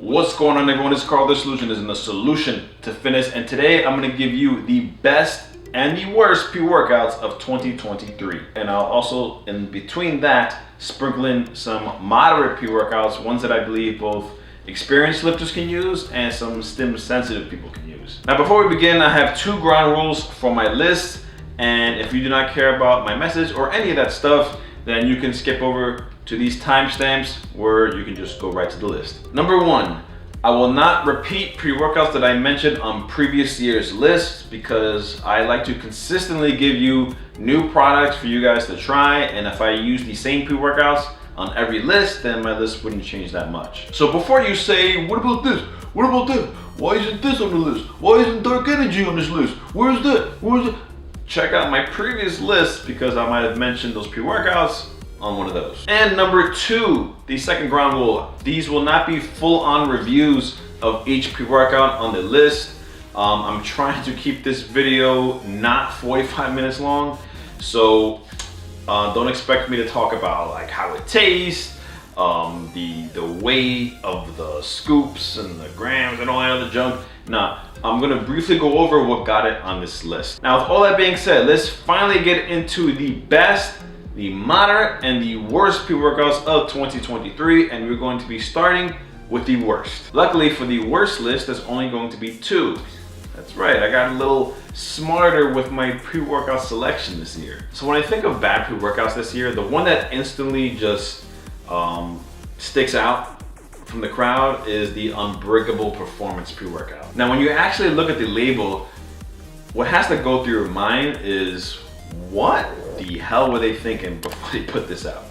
What's going on, everyone? It's Carlo. The solution is in the solution to fitness, and today I'm going to give you the best and the worst pre-workouts of 2023. And I'll also, in between that, sprinkle in some moderate pre-workouts, ones that I believe both experienced lifters can use and some stim-sensitive people can use. Now, before we begin, I have 2 ground rules for my list, and if you do not care about my message or any of that stuff, then you can skip over to these timestamps where you can just go right to the list. Number 1, I will not repeat pre-workouts that I mentioned on previous year's lists because I like to consistently give you new products for you guys to try, and if I use the same pre-workouts on every list, then my list wouldn't change that much. So before you say, what about this? What about that? Why isn't this on the list? Why isn't Dark Energy on this list? Where's that? Where's it? Check out my previous list because I might have mentioned those pre-workouts on one of those. And number 2, the second ground rule. These will not be full-on reviews of each pre-workout on the list. I'm trying to keep this video not 45 minutes long, so don't expect me to talk about like how it tastes, the weight of the scoops and the grams and all that other junk. Nah, I'm gonna briefly go over what got it on this list. Now, with all that being said, let's finally get into the best, the moderate, and the worst pre-workouts of 2023, and we're going to be starting with the worst. Luckily for the worst list, there's only going to be 2. That's right, I got a little smarter with my pre-workout selection this year. So when I think of bad pre-workouts this year, the one that instantly just sticks out from the crowd is the Unbreakable performance pre-workout. Now, when you actually look at the label, what has to go through your mind is, what the hell were they thinking before they put this out?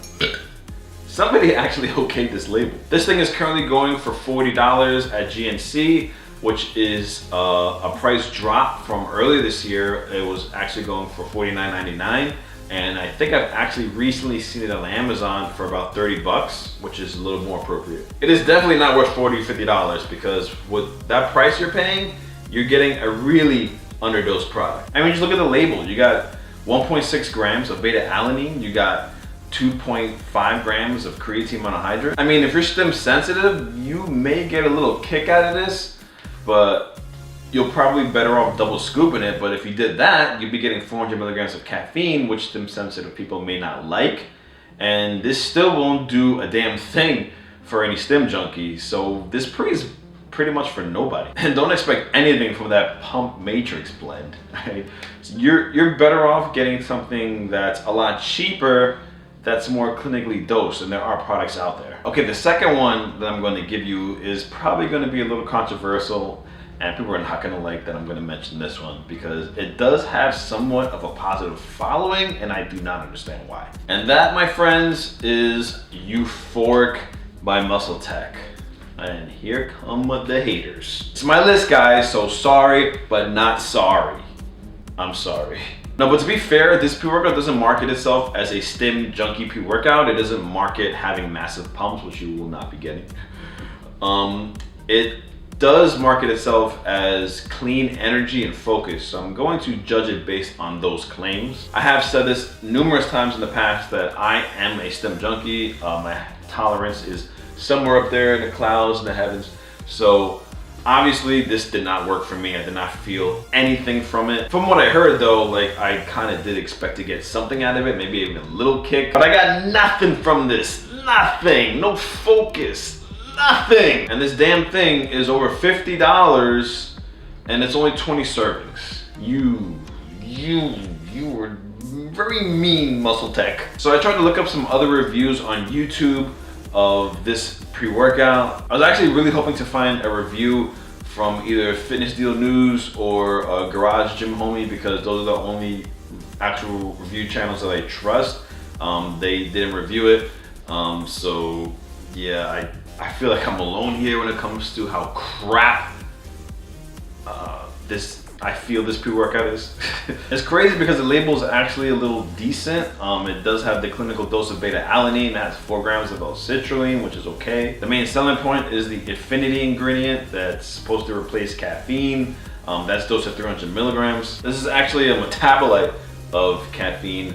Somebody actually okayed this label. This thing is currently going for $40 at GNC, which is a price drop from earlier this year. It was actually going for $49.99. And I think I've actually recently seen it on Amazon for about 30 bucks, which is a little more appropriate. It is definitely not worth $40, $50 because with that price you're paying, you're getting a really underdosed product. I mean, just look at the label. You got 1.6 grams of beta-alanine, you got 2.5 grams of creatine monohydrate. I mean, if you're stim sensitive, you may get a little kick out of this, but you'll probably be better off double scooping it. But if you did that, you'd be getting 400 milligrams of caffeine, which stim sensitive people may not like. And this still won't do a damn thing for any stim junkies. So this pre is pretty much for nobody. And don't expect anything from that pump matrix blend, right? So you're better off getting something that's a lot cheaper, that's more clinically dosed, and there are products out there. Okay, the second one that I'm going to give you is probably going to be a little controversial, and people are not going to like that I'm going to mention this one because it does have somewhat of a positive following, and I do not understand why. And that, my friends, is Euphoric by Muscle Tech. And here come the haters. It's my list, guys, so sorry, but not sorry. I'm sorry. No, but to be fair, this pre-workout doesn't market itself as a stim junkie pre-workout. It doesn't market having massive pumps, which you will not be getting. It does market itself as clean energy and focus, so I'm going to judge it based on those claims. I have said this numerous times in the past that I am a stim junkie. My tolerance is somewhere up there in the clouds, in the heavens. So obviously this did not work for me. I did not feel anything from it. From what I heard though, like I kind of did expect to get something out of it, maybe even a little kick, but I got nothing from this. Nothing, no focus, nothing. And this damn thing is over $50 and it's only 20 servings. You were very mean, Muscle Tech. So I tried to look up some other reviews on YouTube of this pre-workout. I was actually really hoping to find a review from either Fitness Deal News or Garage Gym Homie because those are the only actual review channels that I trust. They didn't review it, so yeah, I feel like I'm alone here when it comes to how crap I feel this pre-workout is. It's crazy because the label is actually a little decent. It does have the clinical dose of beta-alanine. It has 4 grams of L-citrulline, which is okay. The main selling point is the affinity ingredient that's supposed to replace caffeine. That's dosed at 300 milligrams. This is actually a metabolite of caffeine,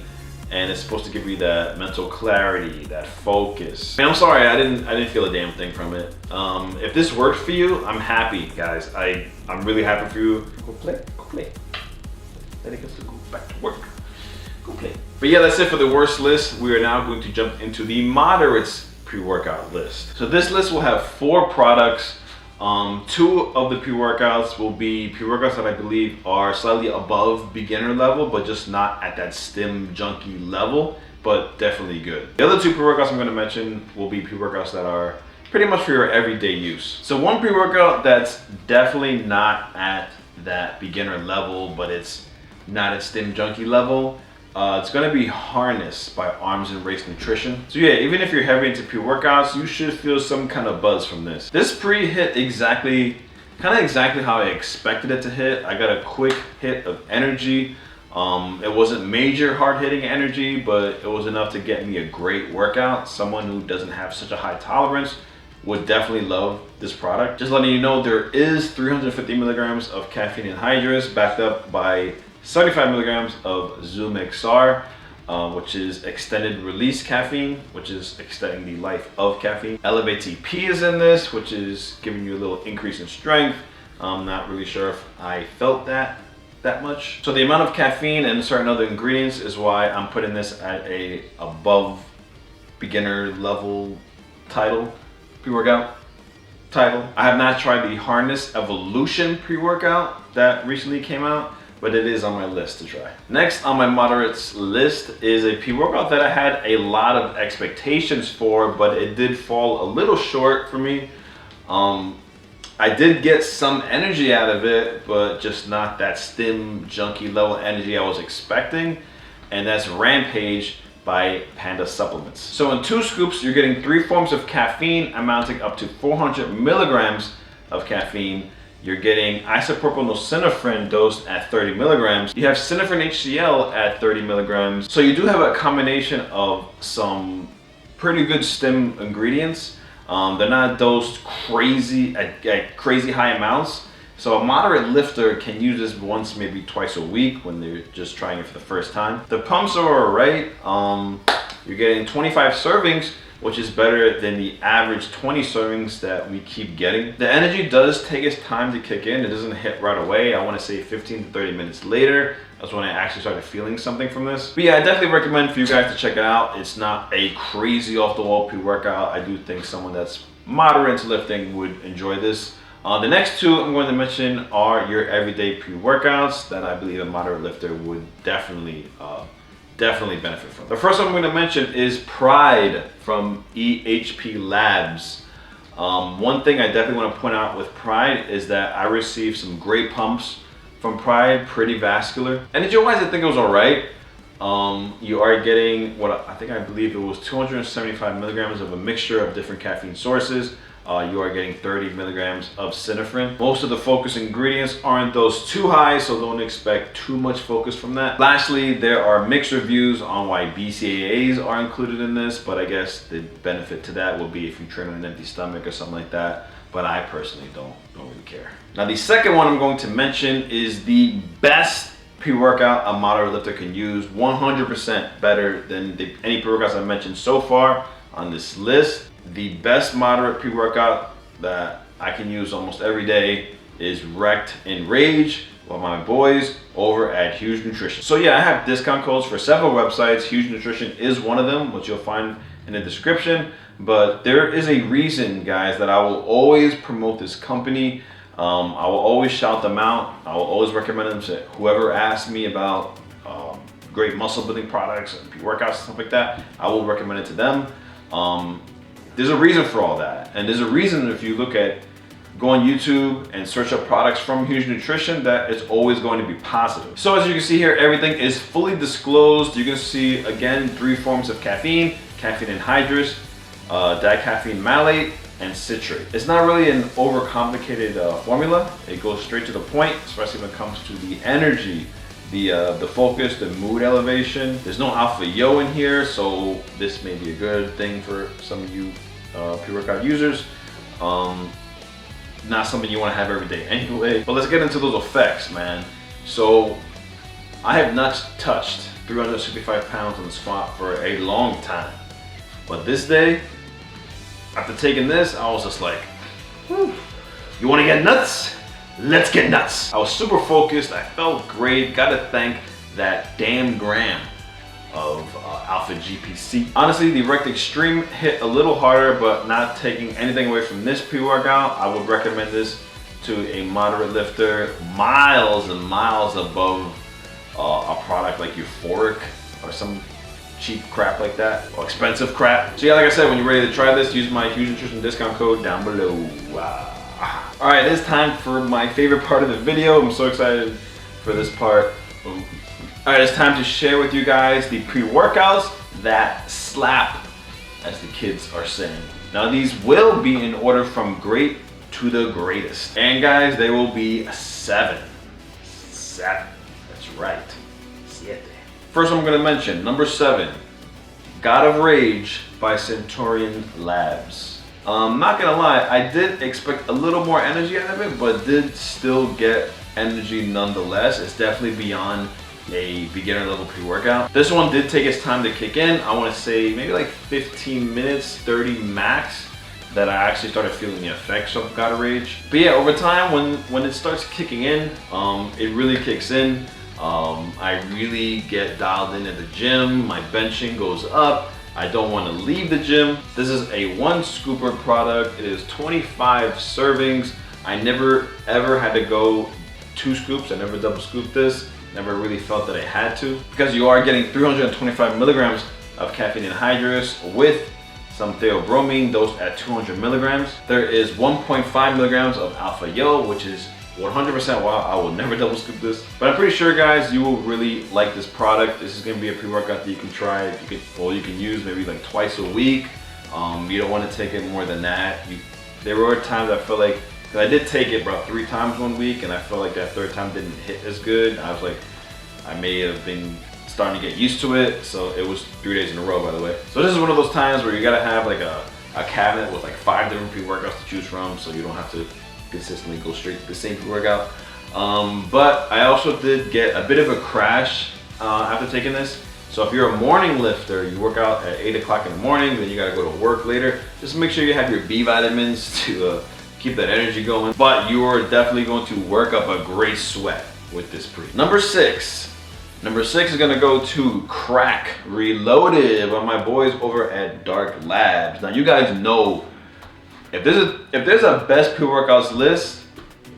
and it's supposed to give you that mental clarity, that focus. Man, I'm sorry, I didn't feel a damn thing from it. If this worked for you, I'm happy, guys. I'm really happy for you. Go play, go play. Then it gets to go back to work. Go play. But yeah, that's it for the worst list. We are now going to jump into the moderates pre-workout list. So this list will have 4 products. 2 of the pre-workouts will be pre-workouts that I believe are slightly above beginner level, but just not at that stim junkie level, but definitely good. The other 2 pre-workouts I'm going to mention will be pre-workouts that are pretty much for your everyday use. So one pre-workout that's definitely not at that beginner level, but it's not at stim junkie level. It's going to be Harness by Arms and Race Nutrition. So yeah, even if you're heavy into pre-workouts, you should feel some kind of buzz from this. This pre hit exactly how I expected it to hit. I got a quick hit of energy. It wasn't major hard-hitting energy, but it was enough to get me a great workout. Someone who doesn't have such a high tolerance would definitely love this product. Just letting you know, there is 350 milligrams of caffeine anhydrous backed up by 75 milligrams of Zeus XR, which is extended release caffeine, which is extending the life of caffeine. Elevate TP is in this, which is giving you a little increase in strength. I'm not really sure if I felt that much. So the amount of caffeine and certain other ingredients is why I'm putting this at a above beginner level pre-workout title. I have not tried the Harness Evolution pre-workout that recently came out, but it is on my list to try. Next on my moderates list is a pre-workout that I had a lot of expectations for, but it did fall a little short for me. I did get some energy out of it, but just not that stim junkie level energy I was expecting, and that's Rampage by Panda Supplements. So in 2 scoops, you're getting 3 forms of caffeine amounting up to 400 milligrams of caffeine. You're getting isopropyl dosed at 30 milligrams. You have Synephrine HCl at 30 milligrams. So you do have a combination of some pretty good stim ingredients. They're not dosed at crazy high amounts. So a moderate lifter can use this once, maybe twice a week when they're just trying it for the first time. The pumps are alright. You're getting 25 servings, which is better than the average 20 servings that we keep getting. The energy does take its time to kick in. It doesn't hit right away. I want to say 15 to 30 minutes later. That's when I actually started feeling something from this. But yeah, I definitely recommend for you guys to check it out. It's not a crazy off-the-wall pre-workout. I do think someone that's moderate to lifting would enjoy this. The next 2 I'm going to mention are your everyday pre-workouts that I believe a moderate lifter would definitely benefit from. The first one I'm going to mention is Pride from EHP Labs. One thing I definitely want to point out with Pride is that I received some great pumps from Pride, pretty vascular. Energy-wise, I think it was alright. You are getting I believe it was 275 milligrams of a mixture of different caffeine sources. You are getting 30 milligrams of Synephrine. Most of the focus ingredients aren't those too high, so don't expect too much focus from that. Lastly, there are mixed reviews on why BCAAs are included in this, but I guess the benefit to that will be if you train on an empty stomach or something like that. But I personally don't really care. Now the second one I'm going to mention is the best pre-workout a moderate lifter can use. 100% better than any pre-workouts I've mentioned so far on this list. The best moderate pre-workout that I can use almost every day is Wrecked in Rage with my boys over at Huge Nutrition. So yeah, I have discount codes for several websites. Huge Nutrition is one of them, which you'll find in the description. But there is a reason, guys, that I will always promote this company. I will always shout them out. I will always recommend them to whoever asks me about great muscle building products and pre-workouts and stuff like that. I will recommend it to them. There's a reason for all that. And there's a reason if you go on YouTube and search up products from Huge Nutrition, that it's always going to be positive. So as you can see here, everything is fully disclosed. You can see, again, 3 forms of caffeine anhydrous, dicaffeine malate, and citrate. It's not really an overcomplicated formula. It goes straight to the point, especially when it comes to the energy, the focus, the mood elevation. There's no alpha yo in here, so this may be a good thing for some of you pre-workout users. Not something you want to have every day anyway. But let's get into those effects, man. So I have not touched 365 pounds on the squat for a long time. But this day, after taking this, I was just like, whew. You wanna get nuts? Let's get nuts. I was super focused, I felt great. Gotta thank that damn gram of Alpha GPC. Honestly, the Rect Extreme hit a little harder, but not taking anything away from this pre-workout, I would recommend this to a moderate lifter, miles and miles above a product like Euphoric or some cheap crap like that, or expensive crap. So yeah, like I said, when you're ready to try this, use my Huge Nutrition discount code down below. All right, it is time for my favorite part of the video. I'm so excited for this part. All right, it's time to share with you guys the pre-workouts that slap, as the kids are saying. Now these will be in order from great to the greatest. And guys, they will be 7. 7, that's right, 7. First I'm gonna mention, number 7, God of Rage by Centurion Labs. Not gonna lie, I did expect a little more energy out of it, but did still get energy nonetheless. It's definitely beyond a beginner level pre-workout. This one did take its time to kick in. I wanna say maybe like 15 minutes, 30 max, that I actually started feeling the effects of God of Rage. But yeah, over time, when it starts kicking in, it really kicks in. I really get dialed in at the gym. My benching goes up. I don't want to leave the gym. This is a 1 scooper product. It is 25 servings. I never ever had to go 2 scoops. I never double scooped this. Never really felt that I had to, because you are getting 325 milligrams of caffeine anhydrous with some theobromine dosed at 200 milligrams. There is 1.5 milligrams of alpha yo, which is 100% wow. I will never double scoop this, but I'm pretty sure, guys, you will really like this product. This is going to be a pre-workout that you can try. You can use maybe like twice a week. You don't want to take it more than that. There were times I felt like, cause I did take it about 3 times one week, and I felt like that 3rd time didn't hit as good. I was like, I may have been starting to get used to it. So it was 3 days in a row, by the way. So this is one of those times where you gotta have like a cabinet with like 5 different pre-workouts to choose from, so you don't have to consistently go straight to the same pre-workout. But I also did get a bit of a crash after taking this. So if you're a morning lifter, you work out at 8 o'clock in the morning, then you gotta go to work later, just make sure you have your B vitamins to keep that energy going. But you are definitely going to work up a great sweat with this pre. Number 6. Number 6 is gonna go to Crack Reloadive by my boys over at Dark Labs. Now you guys know, if there's a best pre-workouts list,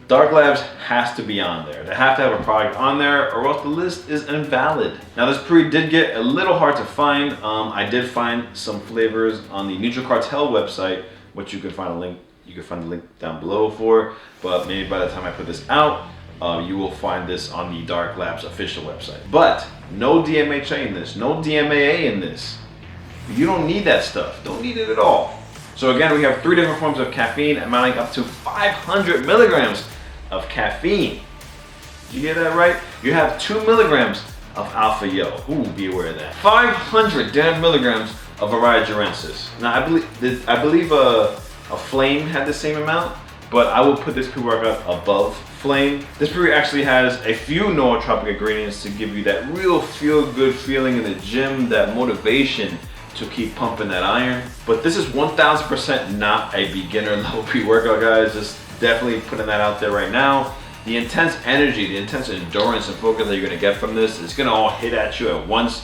Dark Labs has to be on there. They have to have a product on there, or else the list is invalid. Now this pre did get a little hard to find. I did find some flavors on the NutriCartel website, which you can find a link. You can find the link down below for. But maybe by the time I put this out, you will find this on the Dark Labs official website. But no DMHA in this, no DMAA in this. You don't need that stuff. Don't need it at all. So again, we have 3 different forms of caffeine, amounting up to 500 milligrams of caffeine. Did you get that right? You have 2 milligrams of alpha yo. Ooh, be aware of that. 500 damn milligrams of Variagerensis. Now I believe a Flame had the same amount, but I will put this pre-workout above Flame. This pre actually has a few nootropic ingredients to give you that real feel-good feeling in the gym, that motivation to keep pumping that iron. But this is 1000% not a beginner level pre-workout, guys. Just definitely putting that out there right now. The intense energy, the intense endurance and focus that you're gonna get from this, it's gonna all hit at you at once.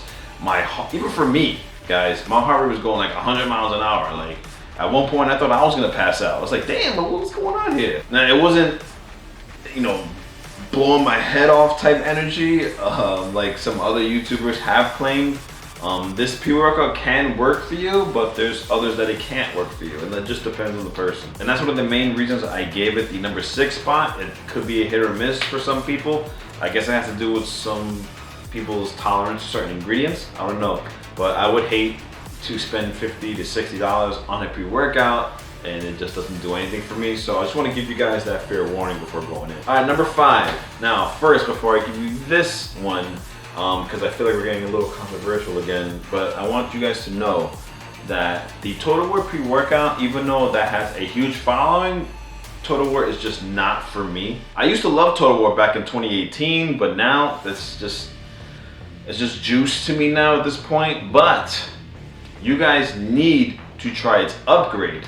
Even for me, guys, my heart rate was going like 100 miles an hour. Like at one point I thought I was gonna pass out. I was like, damn, what's going on here? Now it wasn't, blowing my head off type energy like some other YouTubers have claimed. This pre-workout can work for you, but there's others that it can't work for you, and that just depends on the person. And that's one of the main reasons I gave it the number 6 spot. It could be a hit or miss for some people. I guess it has to do with some people's tolerance to certain ingredients. I don't know, but I would hate to spend $50 to $60 on a pre-workout and it just doesn't do anything for me. So I just want to give you guys that fair warning before going in. All right, number 5. Now, first, before I give you this one, because I feel like we're getting a little controversial again, but I want you guys to know that the Total War pre-workout, even though that has a huge following, Total War is just not for me. I used to love Total War back in 2018, but now that's just, It's just juice to me now at this point, but you guys need to try its upgrade.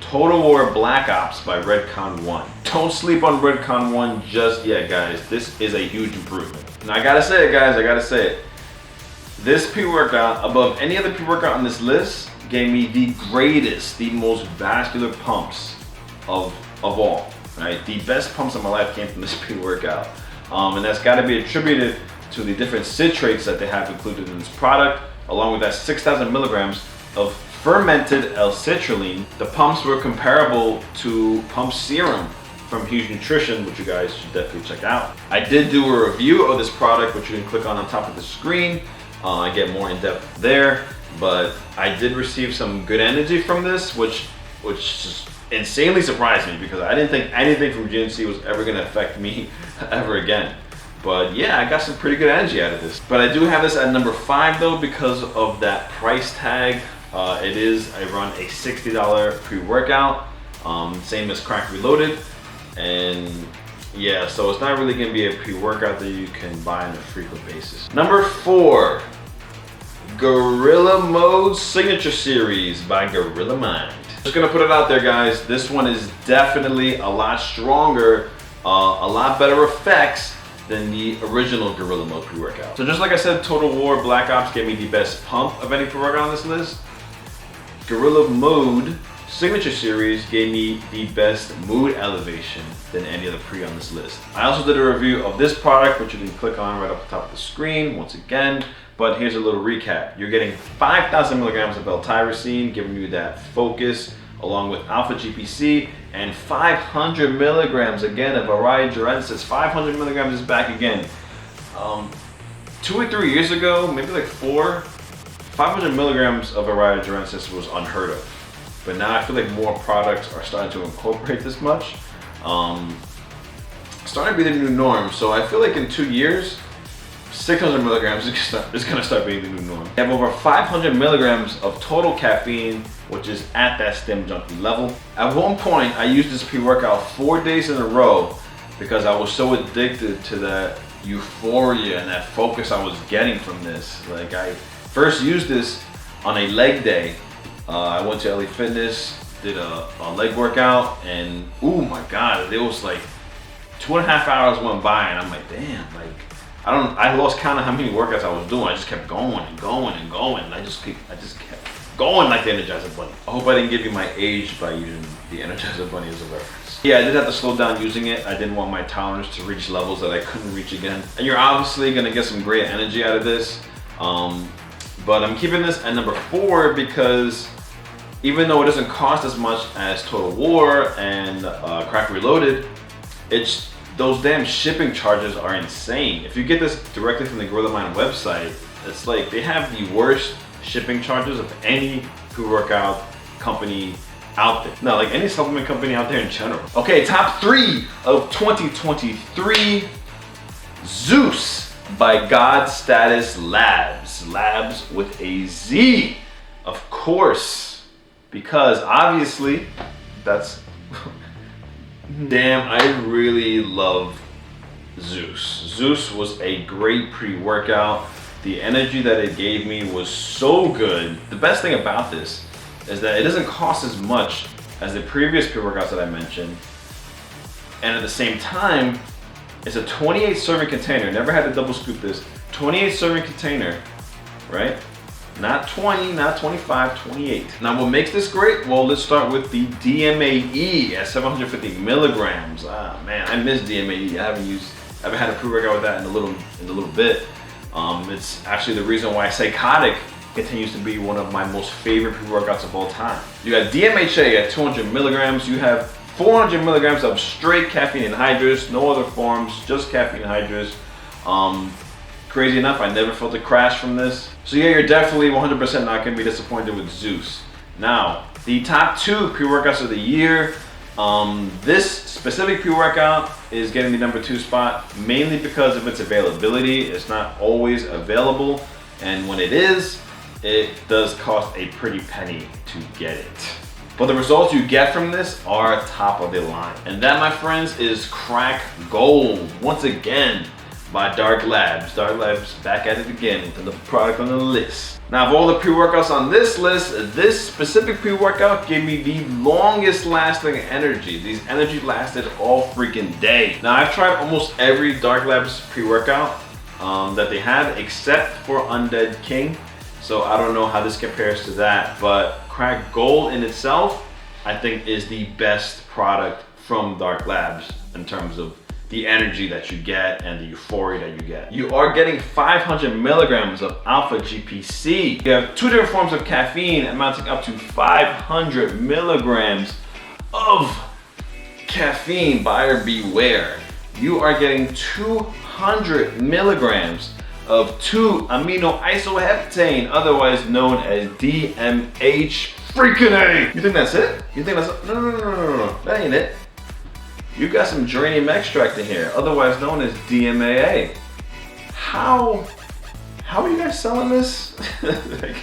Total War Black Ops by Redcon 1. Don't sleep on Redcon 1 just yet, guys. This is a huge improvement. Now I gotta say it, guys, I gotta say it. This pre-workout, above any other pre-workout on this list, gave me the greatest, the most vascular pumps of all, right? The best pumps of my life came from this pre-workout. And that's gotta be attributed to the different citrates that they have included in this product, along with that 6,000 milligrams of fermented L-citrulline. The pumps were comparable to pump serum from Huge Nutrition, which you guys should definitely check out. I did do a review of this product, which you can click on top of the screen. I get more in depth there, but I did receive some good energy from this, which just insanely surprised me because I didn't think anything from GNC was ever gonna affect me ever again. But yeah, I got some pretty good energy out of this. But I do have this at number 5 though because of that price tag. I run a $60 pre-workout, same as Crack Reloaded. And yeah, so it's not really gonna be a pre-workout that you can buy on a frequent basis. Number 4, Gorilla Mode Signature Series by Gorilla Mind. Just gonna put it out there, guys. This one is definitely a lot stronger, a lot better effects than the original Gorilla Mode pre-workout. So just like I said, Total War Black Ops gave me the best pump of any pre-workout on this list. Gorilla Mode Signature Series gave me the best mood elevation than any other pre on this list. I also did a review of this product, which you can click on right up the top of the screen once again. But here's a little recap. You're getting 5,000 milligrams of L-tyrosine, giving you that focus, along with alpha GPC, and 500 milligrams again of Ariogenesis. 500 milligrams is back again. 2 or 3 years ago, maybe like 4, 500 milligrams of Ariogenesis was unheard of. But now I feel like more products are starting to incorporate this much. Starting to be the new norm. So I feel like in 2 years, 600 milligrams is gonna start being the new norm. You have over 500 milligrams of total caffeine, which is at that stim junkie level. At one point, I used this pre-workout 4 days in a row because I was so addicted to that euphoria and that focus I was getting from this. Like, I first used this on a leg day. I went to LA Fitness, did a leg workout, and oh my God, it was like 2.5 hours went by and I'm like, damn, like, I lost count of how many workouts I was doing. I just kept going and going and going. I just kept going like the Energizer Bunny. I hope I didn't give you my age by using the Energizer Bunny as a reference. Yeah, I did have to slow down using it. I didn't want my tolerance to reach levels that I couldn't reach again. And you're obviously gonna get some great energy out of this. But I'm keeping this at number 4 because even though it doesn't cost as much as Total War and Crack Reloaded, those damn shipping charges are insane. If you get this directly from the Gorilla Mind website, it's like they have the worst shipping charges of any pre-workout company out there. No, like any supplement company out there in general. Okay, top 3 of 2023, Zeus by God Status Labs. Labs with a Z, of course, because obviously that's damn, I really love Zeus. Zeus was a great pre-workout. The energy that it gave me was so good. The best thing about this is that it doesn't cost as much as the previous pre-workouts that I mentioned. And at the same time, it's a 28 serving container. Never had to double scoop this. 28 serving container, right? Not 20, not 25, 28. Now what makes this great? Well, let's start with the DMAE at 750 milligrams. Ah man, I miss DMAE. I haven't had a pre-workout with that in a little bit. It's actually the reason why Psychotic continues to be one of my most favorite pre-workouts of all time. You got DMHA at 200 milligrams. You have 400 milligrams of straight caffeine anhydrous, no other forms, just caffeine anhydrous. Crazy enough, I never felt a crash from this. So yeah, you're definitely 100% not gonna be disappointed with Zeus. Now, the top 2 pre-workouts of the year. This specific pre-workout is getting the number 2 spot, mainly because of its availability. It's not always available, and when it is, it does cost a pretty penny to get it. But the results you get from this are top of the line. And that, my friends, is Crack Gold. Once again, by Dark Labs. Dark Labs back at it again with another product on the list. Now, of all the pre-workouts on this list, this specific pre-workout gave me the longest lasting energy. These energy lasted all freaking day. Now, I've tried almost every Dark Labs pre-workout that they have except for Undead King. So I don't know how this compares to that, but Cracked Gold in itself, I think is the best product from Dark Labs in terms of the energy that you get and the euphoria that you get. You are getting 500 milligrams of alpha GPC. You have 2 different forms of caffeine amounting up to 500 milligrams of caffeine. Buyer beware. You are getting 200 milligrams of 2-amino isoheptane, otherwise known as DMH freaking A. You think that's it? You think that's it? No, that ain't it. You got some geranium extract in here, otherwise known as DMAA. How are you guys selling this? Like,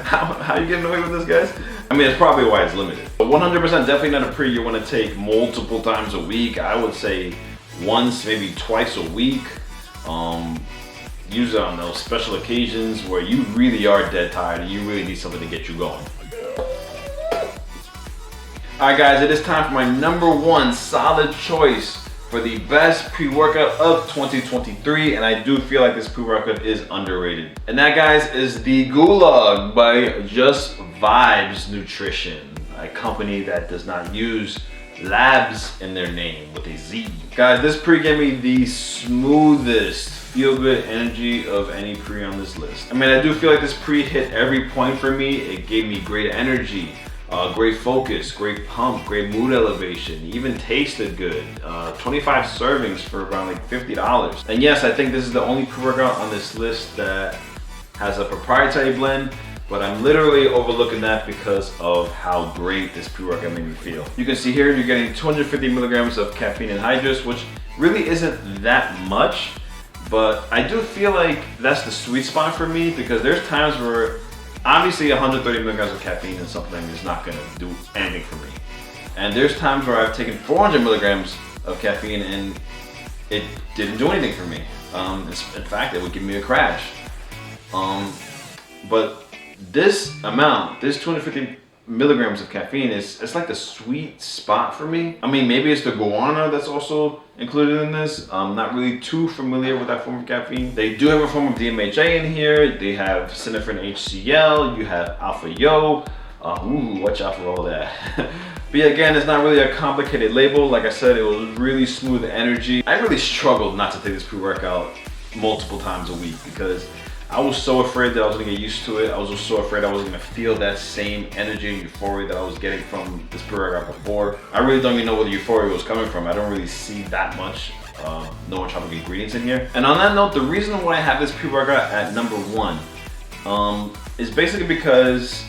how are you getting away with this, guys? I mean, it's probably why it's limited. But 100% definitely not a pre you want to take multiple times a week. I would say once, maybe twice a week. Use it on those special occasions where you really are dead tired and you really need something to get you going. Alright guys, it is time for my #1 solid choice for the best pre-workout of 2023, and I do feel like this pre-workout is underrated. And that, guys, is the Gulag by Just Vibes Nutrition, a company that does not use labs in their name with a Z. Guys, this pre gave me the smoothest feel-good energy of any pre on this list. I mean, I do feel like this pre hit every point for me. It gave me great energy, great focus, great pump, great mood elevation, even tasted good. 25 servings for around like $50. And yes, I think this is the only pre-workout on this list that has a proprietary blend, but I'm literally overlooking that because of how great this pre-workout made me feel. You can see here you're getting 250 milligrams of caffeine anhydrous, which really isn't that much, but I do feel like that's the sweet spot for me, because there's times where obviously 130 milligrams of caffeine in something is not gonna do anything for me. And there's times where I've taken 400 milligrams of caffeine and it didn't do anything for me. In fact, it would give me a crash. But this amount, this 250 milligrams of caffeine it's like the sweet spot for me. I mean, maybe it's the guarana that's also included in this. I'm not really too familiar with that form of caffeine. They do have a form of DMHA in here. They have synephrine HCl, you have alpha yo. Watch out for all that. But yeah, again, it's not really a complicated label. Like I said, it was really smooth energy. I really struggled not to take this pre-workout multiple times a week because I was so afraid that I was gonna get used to it. I was just so afraid I wasn't gonna feel that same energy and euphoria that I was getting from this pre-workout before. I really don't even know where the euphoria was coming from. I don't really see that much no tropical ingredients in here. And on that note, the reason why I have this pre-workout at #1 is basically because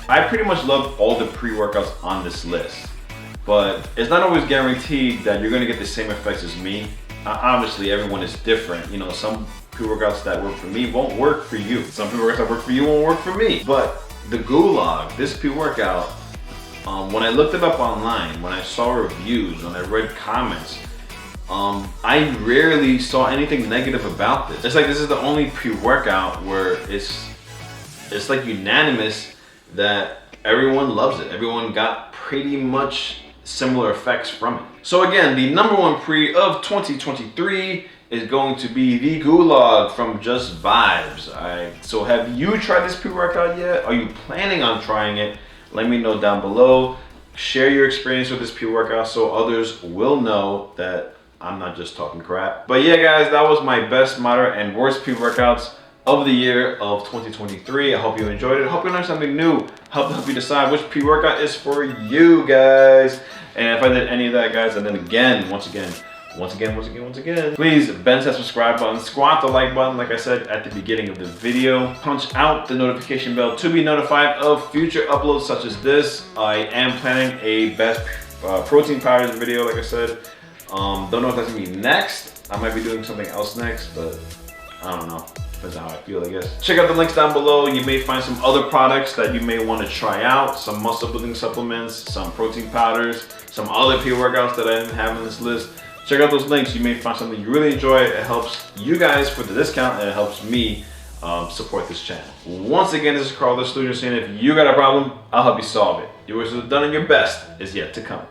I pretty much love all the pre-workouts on this list. But it's not always guaranteed that you're gonna get the same effects as me. Obviously, everyone is different. You know, some pre-workouts that work for me won't work for you. Some pre-workouts that work for you won't work for me. But the Gulag, this pre-workout, when I looked it up online, when I saw reviews, when I read comments, I rarely saw anything negative about this. It's like this is the only pre-workout where it's like unanimous that everyone loves it. Everyone got pretty much similar effects from it. So again, the #1 pre of 2023 is going to be the Gulag from Just Vibes. So have you tried this pre-workout yet? Are you planning on trying it? Let me know down below. Share your experience with this pre-workout so others will know that I'm not just talking crap. But yeah, guys, that was my best, moderate, and worst pre-workouts of the year of 2023. I hope you enjoyed it. I hope you learned something new. Help you decide which pre-workout is for you guys. And if I did any of that, guys, and then again, once again, please bend that subscribe button, squat the like button, like I said at the beginning of the video. Punch out the notification bell to be notified of future uploads such as this. I am planning a best protein powders video, like I said. Don't know if that's gonna be next. I might be doing something else next, but I don't know. Depends on how I feel, I guess. Check out the links down below. You may find some other products that you may want to try out. Some muscle building supplements, some protein powders, some other pre-workouts that I didn't have on this list. Check out those links. You may find something you really enjoy. It helps you guys for the discount, and it helps me support this channel. Once again, this is Carlo the Solution saying if you got a problem, I'll help you solve it. Yours is done and your best is yet to come.